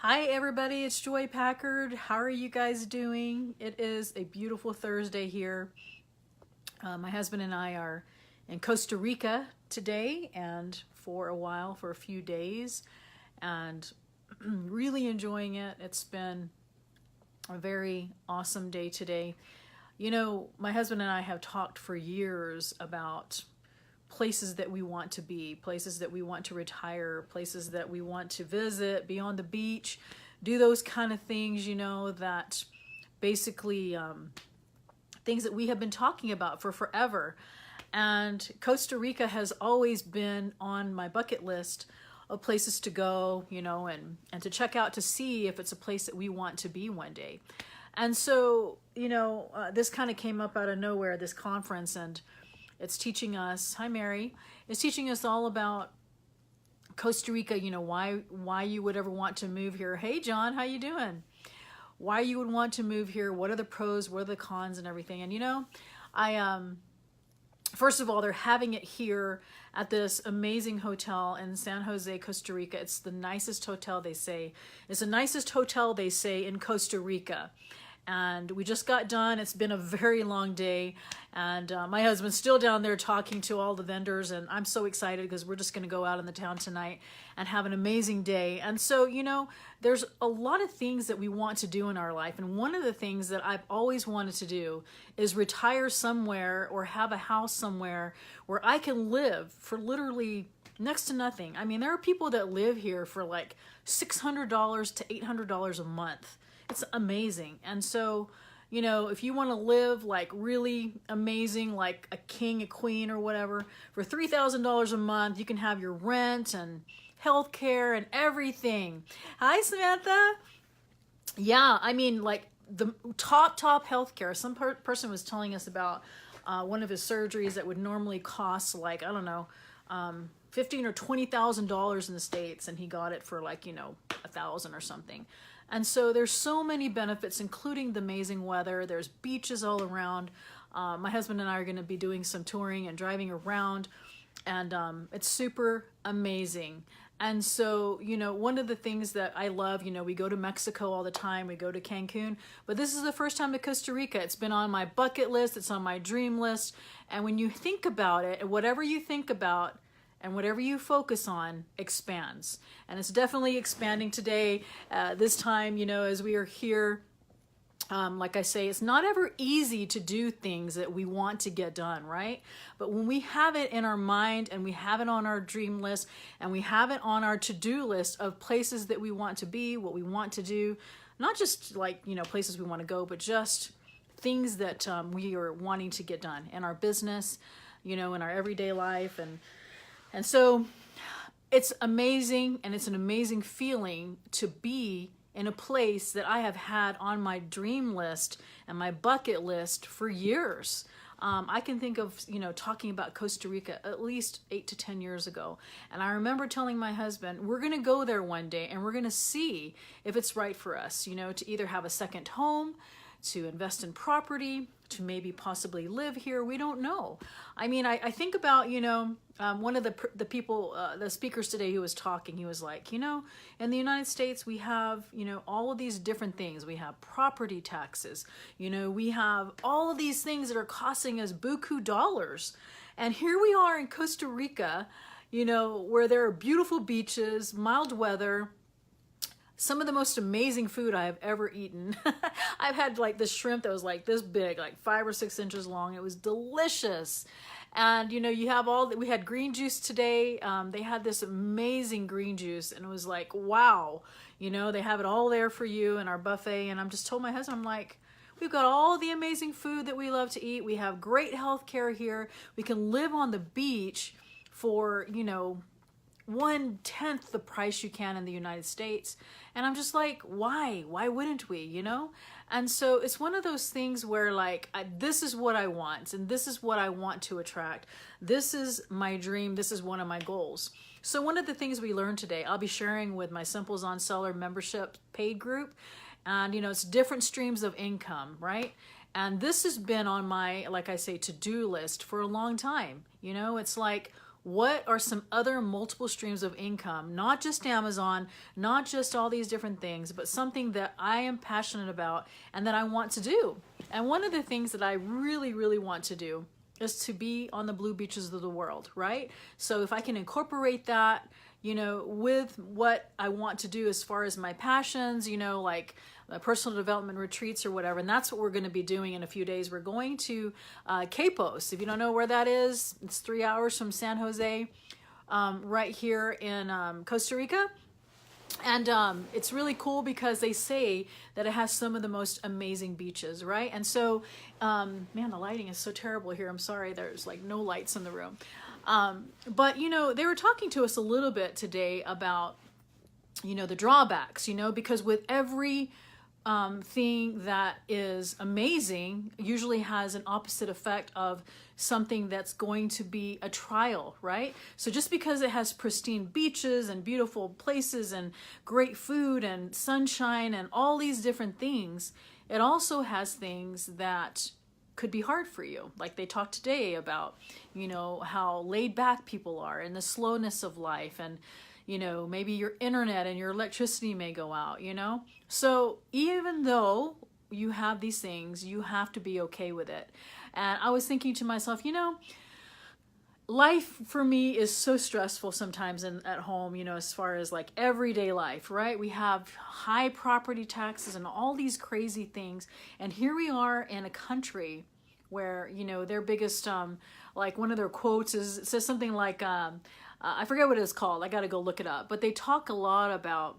Hi everybody, it's Joy Packard. How are you guys doing? It is a beautiful Thursday here. My husband and I are in Costa Rica today and for a while, for a few days, and really enjoying it. It's been a very awesome day today. You know, my husband and I have talked for years about places that we want to be, places that we want to retire, places that we want to visit, be on the beach, do those kind of things, you know, that basically things that we have been talking about for forever. And Costa Rica has always been on my bucket list of places to go, you know, and to check out to see if it's a place that we want to be one day. And so, you know, this kind of came up out of nowhere, this conference, and it's teaching us, hi Mary, it's teaching us all about Costa Rica, you know, why you would ever want to move here. Hey John, how you doing? Why you would want to move here, what are the pros, what are the cons and everything. And you know, first of all, they're having it here at this amazing hotel in San Jose, Costa Rica. It's the nicest hotel, they say. It's the nicest hotel, they say, in Costa Rica. And we just got done. It's been a very long day. And my husband's still down there talking to all the vendors. And I'm so excited because we're just going to go out in the town tonight and have an amazing day. And so, you know, there's a lot of things that we want to do in our life. And one of the things that I've always wanted to do is retire somewhere or have a house somewhere where I can live for literally next to nothing. I mean, there are people that live here for like $600 to $800 a month. It's amazing. And so, you know, if you want to live like really amazing, like a king, a queen or whatever, for $3,000 a month, you can have your rent and health care and everything. Hi, Samantha. Yeah, I mean, like the top health care. Some person was telling us about one of his surgeries that would normally cost like, I don't know, $15,000 or $20,000 in the States, and he got it for like, you know, $1,000 or something. And so there's so many benefits, including the amazing weather. There's beaches all around. My husband and I are going to be doing some touring and driving around, and it's super amazing. And so, you know, one of the things that I love, you know, we go to Mexico all the time, we go to Cancun, but this is the first time to Costa Rica. It's been on my bucket list, it's on my dream list. And when you think about it, whatever you think about, and whatever you focus on expands. And it's definitely expanding today. This time, you know, as we are here, like I say, it's not ever easy to do things that we want to get done, right? But when we have it in our mind and we have it on our dream list and we have it on our to-do list of places that we want to be, what we want to do, not just like, you know, places we want to go, but just things that we are wanting to get done in our business, you know, in our everyday life. And so it's amazing, and it's an amazing feeling to be in a place that I have had on my dream list and my bucket list for years. I can think of, you know, talking about Costa Rica at least 8 to 10 years ago. And I remember telling my husband, we're going to go there one day and we're going to see if it's right for us, you know, to either have a second home, to invest in property, to maybe possibly live here. We don't know. I mean, I think about, you know, one of the people, the speakers today who was talking, he was like, you know, in the United States, we have, you know, all of these different things. We have property taxes, you know, we have all of these things that are costing us buku dollars. And here we are in Costa Rica, you know, where there are beautiful beaches, mild weather, some of the most amazing food I have ever eaten. I've had like this shrimp that was like this big, like 5 or 6 inches long. It was delicious. And you know, you have all that. We had green juice today. They had this amazing green juice, and it was like, wow, you know, they have it all there for you in our buffet. And I'm just told my husband, I'm like, we've got all the amazing food that we love to eat. We have great health care here. We can live on the beach for, you know, 1/10 the price you can in the United States. And I'm just like, why wouldn't we, you know? And so it's one of those things where like, this is what I want, and this is what I want to attract. This is my dream. This is one of my goals. So one of the things we learned today, I'll be sharing with my Simples on Seller membership paid group. And you know, it's different streams of income, right? And this has been on my, like I say, to-do list for a long time. You know, it's like, what are some other multiple streams of income, not just Amazon, not just all these different things, but something that I am passionate about and that I want to do. And one of the things that I really, really want to do is to be on the blue beaches of the world, right? So if I can incorporate that, you know, with what I want to do as far as my passions, you know, like personal development retreats or whatever. And that's what we're going to be doing in a few days. We're going to Capos. If you don't know where that is, it's 3 hours from San Jose, right here in Costa Rica. And it's really cool because they say that it has some of the most amazing beaches, right? And so, man, the lighting is so terrible here. I'm sorry, there's like no lights in the room. But, you know, they were talking to us a little bit today about, you know, the drawbacks, you know, because with every thing that is amazing usually has an opposite effect of something that's going to be a trial, right? So just because it has pristine beaches and beautiful places and great food and sunshine and all these different things, it also has things that could be hard for you. Like they talked today about, you know, how laid back people are and the slowness of life, and you know, maybe your internet and your electricity may go out, you know? So even though you have these things, you have to be okay with it. And I was thinking to myself, you know, life for me is so stressful sometimes at home, you know, as far as like everyday life, right? We have high property taxes and all these crazy things. And here we are in a country where, you know, their biggest, like one of their quotes is, it says something like, I forget what it's called. I got to go look it up. But they talk a lot about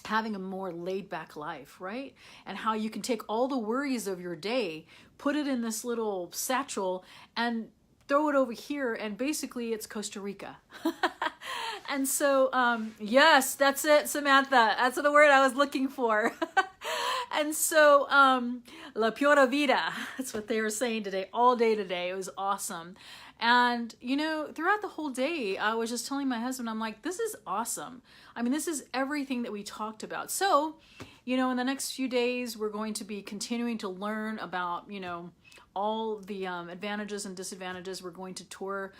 having a more laid back life, right? And how you can take all the worries of your day, put it in this little satchel and throw it over here. And basically it's Costa Rica. And so, yes, that's it, Samantha. That's the word I was looking for. And so, La Pura Vida, that's what they were saying today, all day today. It was awesome. And, you know, throughout the whole day, I was just telling my husband, I'm like, this is awesome. I mean, this is everything that we talked about. So, you know, in the next few days, we're going to be continuing to learn about, you know, all the advantages and disadvantages. We're going to tour,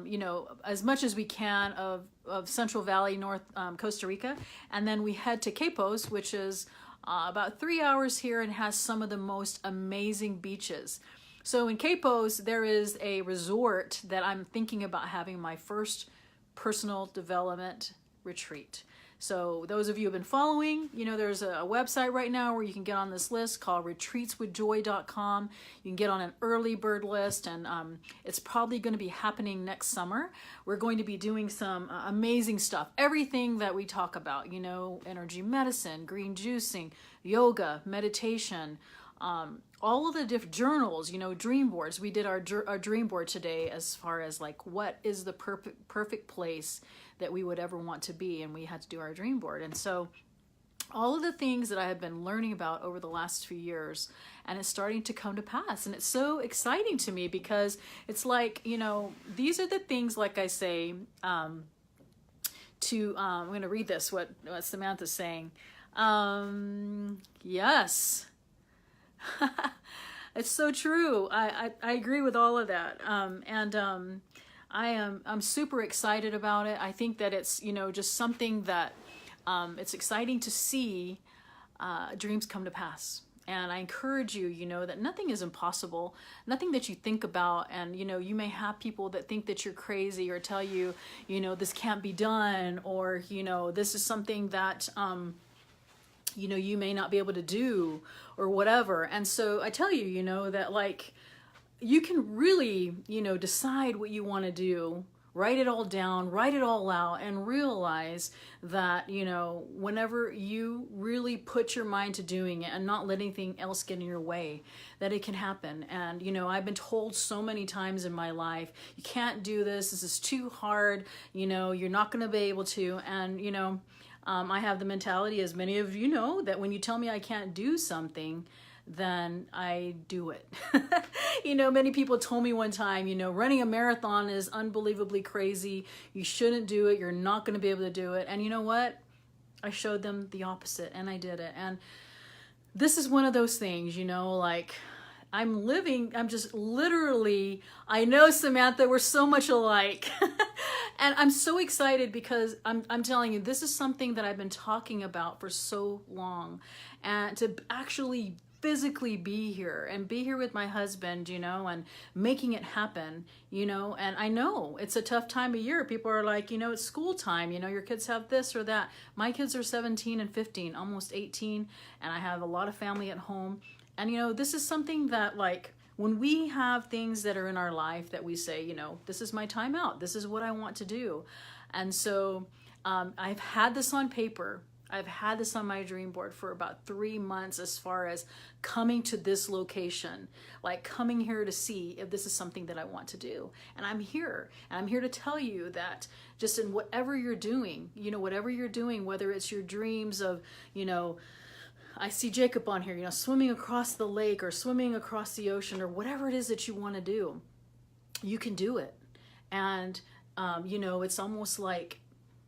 you know, as much as we can of Central Valley, North Costa Rica. And then we head to Capos, which is about 3 hours here and has some of the most amazing beaches. So in Capos, there is a resort that I'm thinking about having my first personal development retreat. So those of you who have been following, you know, there's a website right now where you can get on this list called retreatswithjoy.com. You can get on an early bird list, and it's probably going to be happening next summer. We're going to be doing some amazing stuff. Everything that we talk about, you know, energy medicine, green juicing, yoga, meditation, all of the different journals, you know, dream boards. We did our dream board today as far as like what is the perfect place that we would ever want to be, and we had to do our dream board. And so all of the things that I have been learning about over the last few years, and it's starting to come to pass. And it's so exciting to me because it's like, you know, these are the things, like I say, I'm going to read this, what Samantha's saying. Yes. It's so true. I agree with all of that. I'm super excited about it. I think that it's, you know, just something that it's exciting to see dreams come to pass. And I encourage you, you know, that nothing is impossible, nothing that you think about. And, you know, you may have people that think that you're crazy or tell you, you know, this can't be done, or, you know, this is something that, you know, you may not be able to do or whatever. And so I tell you, you know, that like you can really, you know, decide what you want to do, write it all down, write it all out, and realize that, you know, whenever you really put your mind to doing it and not let anything else get in your way, that it can happen. And, you know, I've been told so many times in my life, you can't do this. This is too hard. You know, you're not going to be able to. And, you know, I have the mentality, as many of you know, that when you tell me I can't do something, then I do it. You know, many people told me one time, you know, running a marathon is unbelievably crazy. You shouldn't do it. You're not going to be able to do it. And you know what? I showed them the opposite, and I did it. And this is one of those things, you know, like I'm just literally, I know, Samantha, we're so much alike. And I'm so excited because I'm telling you, this is something that I've been talking about for so long. And to actually physically be here and be here with my husband, you know, and making it happen, you know. And I know it's a tough time of year. People are like, you know, it's school time, you know, your kids have this or that. My kids are 17 and 15, almost 18, and I have a lot of family at home. And, you know, this is something that, like, when we have things that are in our life that we say, you know, this is my time out, this is what I want to do. And so I've had this on paper. I've had this on my dream board for about 3 months, as far as coming to this location, like coming here to see if this is something that I want to do. And I'm here. And I'm here to tell you that just in whatever you're doing, you know, whatever you're doing, whether it's your dreams of, you know, I see Jacob on here, you know, swimming across the lake or swimming across the ocean or whatever it is that you want to do, you can do it. And, you know, it's almost like,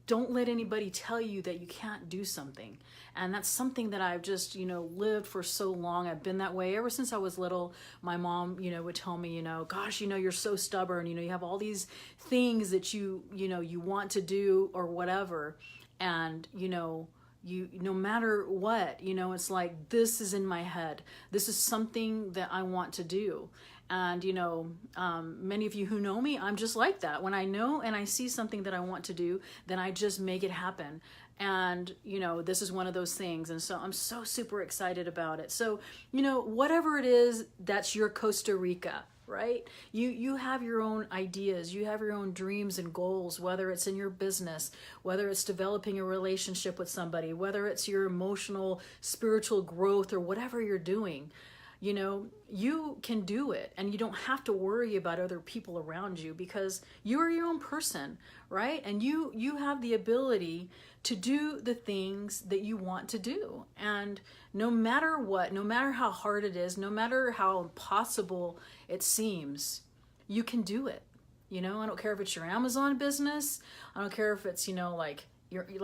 don't let anybody tell you that you can't do something. And that's something that I've just, you know, lived for so long. I've been that way ever since I was little. My mom, you know, would tell me, you know, gosh, you know, you're so stubborn. You know, you have all these things that you know, you want to do or whatever. And, you know, no matter what, you know, it's like, this is in my head. This is something that I want to do. And, you know, many of you who know me, I'm just like that. When I know and I see something that I want to do, then I just make it happen. And, you know, this is one of those things. And so I'm so super excited about it. So, you know, whatever it is, that's your Costa Rica, right? You have your own ideas, you have your own dreams and goals, whether it's in your business, whether it's developing a relationship with somebody, whether it's your emotional, spiritual growth, or whatever you're doing. You know, you can do it, and you don't have to worry about other people around you, because you are your own person, right? And you have the ability to do the things that you want to do. And no matter what, no matter how hard it is, no matter how impossible it seems, you can do it. You know, I don't care if it's your Amazon business. I don't care if it's, you know, like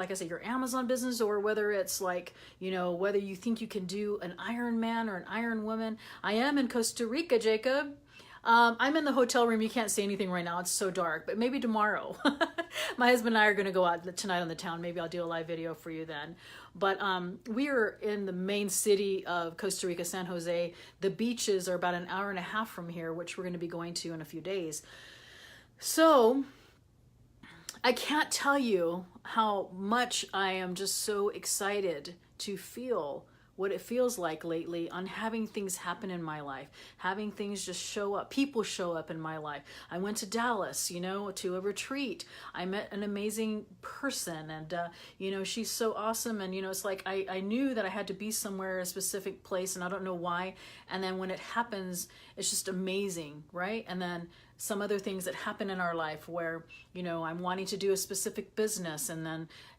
I said, your Amazon business, or whether it's like, you know, whether you think you can do an Iron Man or an Iron Woman. I am in Costa Rica, Jacob. I'm in the hotel room. You can't see anything right now. It's so dark, but maybe tomorrow. My husband and I are going to go out tonight on the town. Maybe I'll do a live video for you then. But we are in the main city of Costa Rica, San Jose. The beaches are about an hour and a half from here, which we're going to be going to in a few days. So I can't tell you how much I am just so excited to feel what it feels like lately on having things happen in my life, having things just show up, people show up in my life. I went to Dallas, you know, to a retreat. I met an amazing person, and, you know, she's so awesome. And, you know, it's like I knew that I had to be somewhere, a specific place, and I don't know why. And then when it happens, it's just amazing, right? And then some other things that happen in our life where, you know, I'm wanting to do a specific business, and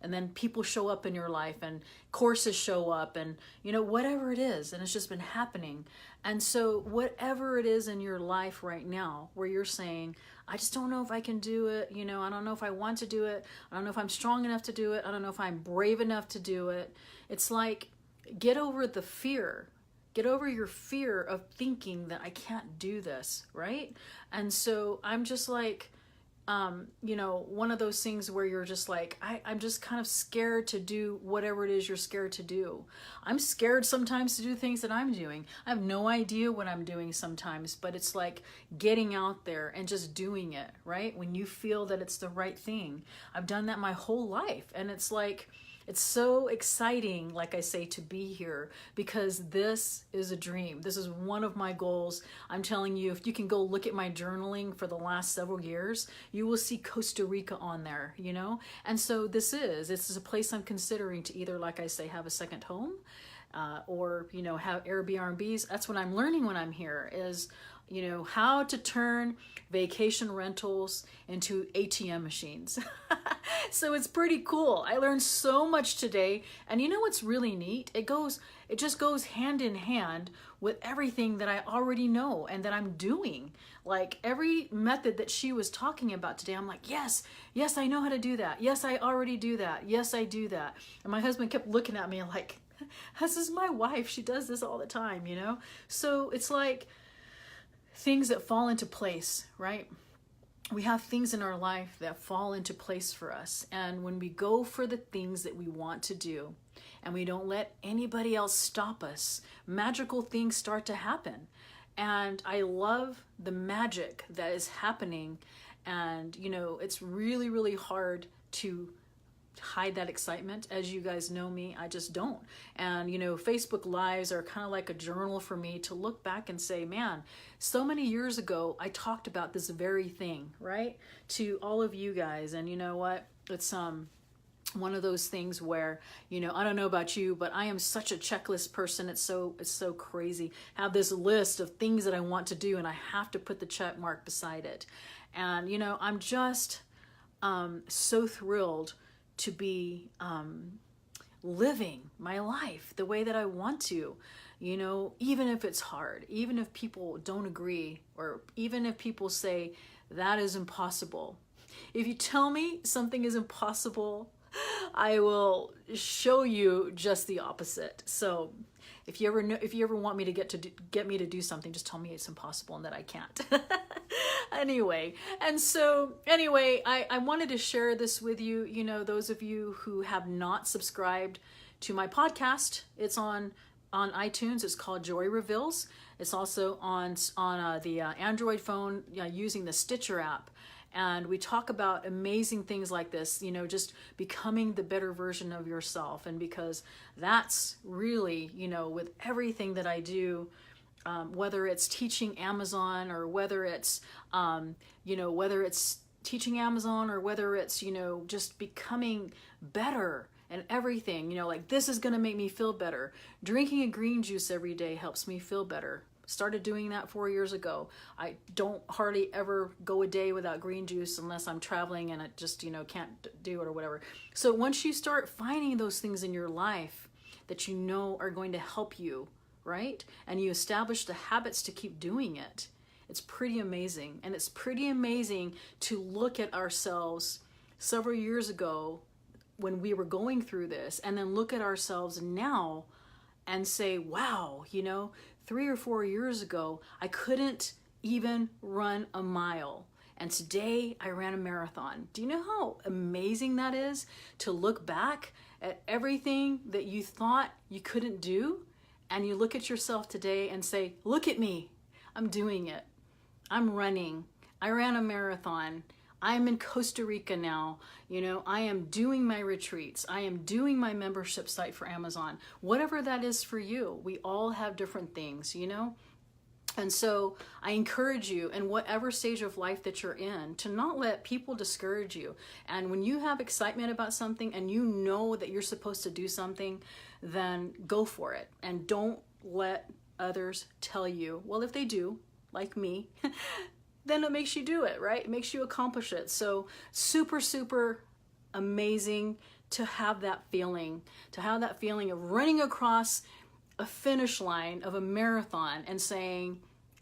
then people show up in your life, and courses show up, and, you know, whatever it is, and it's just been happening. And so whatever it is in your life right now where you're saying, I just don't know if I can do it, you know, I don't know if I want to do it, I don't know if I'm strong enough to do it, I don't know if I'm brave enough to do it. It's like, get over the fear. Get over your fear of thinking that I can't do this, right? And so I'm just like, you know, one of those things where you're just like, I'm just kind of scared to do whatever it is you're scared to do. I'm scared sometimes to do things that I'm doing. I have no idea what I'm doing sometimes, but it's like getting out there and just doing it, right? When you feel that it's the right thing. I've done that my whole life, and it's like, it's so exciting, like I say, to be here, because this is a dream. This is one of my goals. I'm telling you, if you can go look at my journaling for the last several years, you will see Costa Rica on there, you know? And so this is a place I'm considering to either, like I say, have a second home, or, you know, have Airbnbs. That's what I'm learning when I'm here is, you know, how to turn vacation rentals into ATM machines. So it's pretty cool. I learned so much today. And you know what's really neat? It just goes hand in hand with everything that I already know and that I'm doing. Like every method that she was talking about today, I'm like, yes, I know how to do that. Yes, I already do that. Yes, I do that. And my husband kept looking at me like, this is my wife. She does this all the time, you know? So it's like, things that fall into place, right? We have things in our life that fall into place for us. And when we go for the things that we want to do and we don't let anybody else stop us, magical things start to happen. And I love the magic that is happening. And, you know, it's really, really hard to hide that excitement. As you guys know me, I just don't. And, you know, Facebook Lives are kind of like a journal for me to look back and say, man, so many years ago, I talked about this very thing, right? To all of you guys. And you know what? It's one of those things where, you know, I don't know about you, but I am such a checklist person. It's so crazy. I have this list of things that I want to do and I have to put the check mark beside it. And, you know, I'm just so thrilled to be living my life the way that I want to, you know, even if it's hard, even if people don't agree, or even if people say that is impossible. If you tell me something is impossible, I will show you just the opposite. So if you ever want me to get me to do something, just tell me it's impossible and that I can't. Anyway, I wanted to share this with you. You know, those of you who have not subscribed to my podcast, it's on iTunes. It's called Joy Reveals. It's also on the Android phone using the Stitcher app. And we talk about amazing things like this, you know, just becoming the better version of yourself. And because that's really, you know, with everything that I do, whether it's teaching Amazon or whether it's, teaching Amazon or whether it's, you know, just becoming better and everything, you know, like this is going to make me feel better. Drinking a green juice every day helps me feel better. Started doing that 4 years ago. I don't hardly ever go a day without green juice unless I'm traveling and I just, you know, can't do it or whatever. So once you start finding those things in your life that you know are going to help you, right? And you establish the habits to keep doing it, it's pretty amazing. And it's pretty amazing to look at ourselves several years ago when we were going through this and then look at ourselves now and say, wow, you know, 3 or 4 years ago, I couldn't even run a mile. And today I ran a marathon. Do you know how amazing that is to look back at everything that you thought you couldn't do? And you look at yourself today and say, look at me. I'm doing it. I'm running. I ran a marathon. I'm in Costa Rica now. You know, I am doing my retreats. I am doing my membership site for Amazon. Whatever that is for you, we all have different things, you know? And so I encourage you in whatever stage of life that you're in to not let people discourage you. And when you have excitement about something and you know that you're supposed to do something, then go for it. And don't let others tell you, well, if they do, like me, then it makes you do it, right? It makes you accomplish it. So super, super amazing to have that feeling of running across a finish line of a marathon and saying,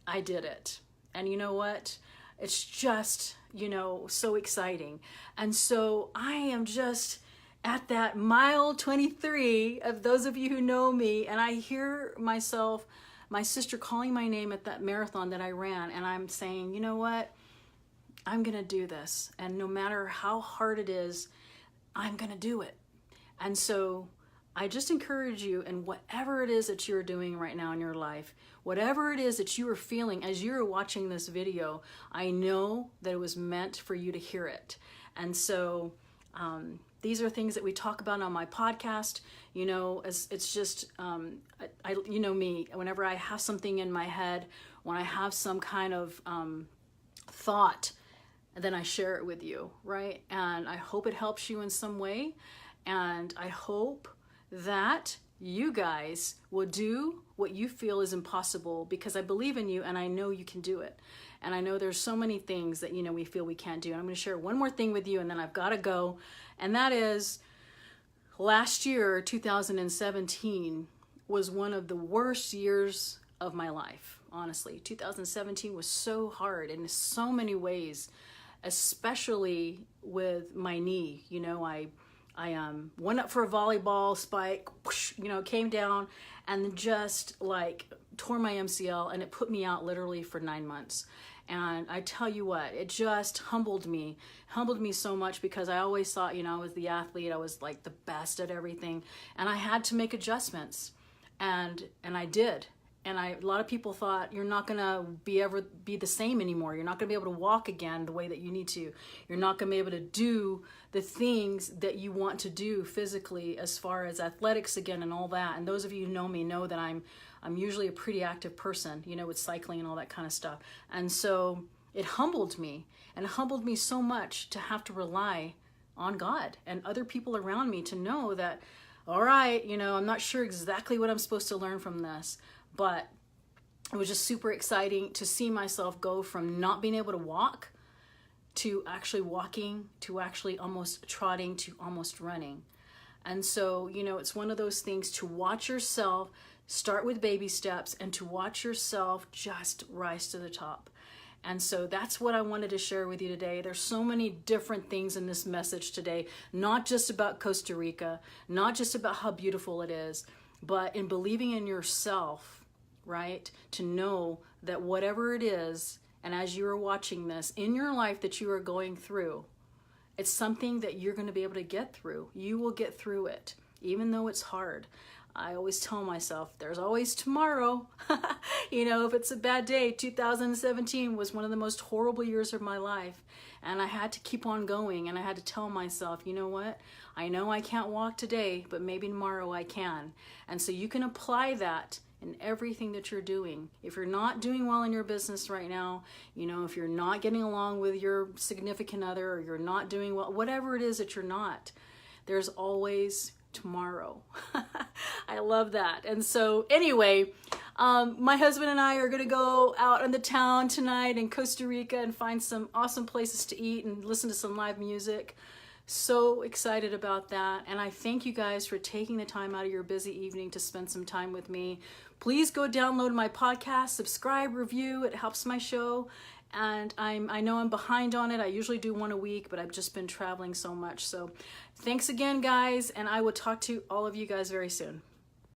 I did it. And you know what? It's just, you know, so exciting. And so I am just at that mile 23 of those of you who know me, and I hear myself, my sister calling my name at that marathon that I ran, and I'm saying, you know what? I'm going to do this. And no matter how hard it is, I'm going to do it. And so I just encourage you in whatever it is that you're doing right now in your life, whatever it is that you are feeling as you're watching this video, I know that it was meant for you to hear it. And so these are things that we talk about on my podcast. You know, it's just, you know me, whenever I have something in my head, when I have some kind of thought, then I share it with you, right? And I hope it helps you in some way. And I hope that you guys will do what you feel is impossible, because I believe in you and I know you can do it. And I know there's so many things that, you know, we feel we can't do. And I'm going to share one more thing with you and then I've got to go. And that is, last year, 2017, was one of the worst years of my life. Honestly, 2017 was so hard in so many ways, especially with my knee. You know, I went up for a volleyball spike, whoosh, you know, came down and just like tore my MCL, and it put me out literally for 9 months. And I tell you what, it just humbled me so much, because I always thought, you know, I was the athlete, I was like the best at everything, and I had to make adjustments, and I did. And a lot of people thought, you're not gonna ever be the same anymore. You're not gonna be able to walk again the way that you need to. You're not gonna be able to do the things that you want to do physically, as far as athletics again and all that. And those of you who know me know that I'm usually a pretty active person, you know, with cycling and all that kind of stuff. And so it humbled me, and it humbled me so much to have to rely on God and other people around me to know that, all right, you know, I'm not sure exactly what I'm supposed to learn from this, but it was just super exciting to see myself go from not being able to walk to actually walking, to actually almost trotting, to almost running. And so, you know, it's one of those things to watch yourself start with baby steps, and to watch yourself just rise to the top. And so that's what I wanted to share with you today. There's so many different things in this message today, not just about Costa Rica, not just about how beautiful it is, but in believing in yourself, right? To know that whatever it is, and as you are watching this in your life that you are going through, it's something that you're going to be able to get through. You will get through it, even though it's hard. I always tell myself, there's always tomorrow. You know, if it's a bad day, 2017 was one of the most horrible years of my life. And I had to keep on going, and I had to tell myself, you know what? I know I can't walk today, but maybe tomorrow I can. And so you can apply that in everything that you're doing. If you're not doing well in your business right now, you know, if you're not getting along with your significant other, or you're not doing well, whatever it is that you're not, there's always tomorrow. I love that. And so anyway, my husband and I are going to go out in the town tonight in Costa Rica and find some awesome places to eat and listen to some live music. So excited about that. And I thank you guys for taking the time out of your busy evening to spend some time with me. Please go download my podcast, subscribe, review. It helps my show. And I know I'm behind on it. I usually do one a week, but I've just been traveling so much. So thanks again, guys. And I will talk to all of you guys very soon.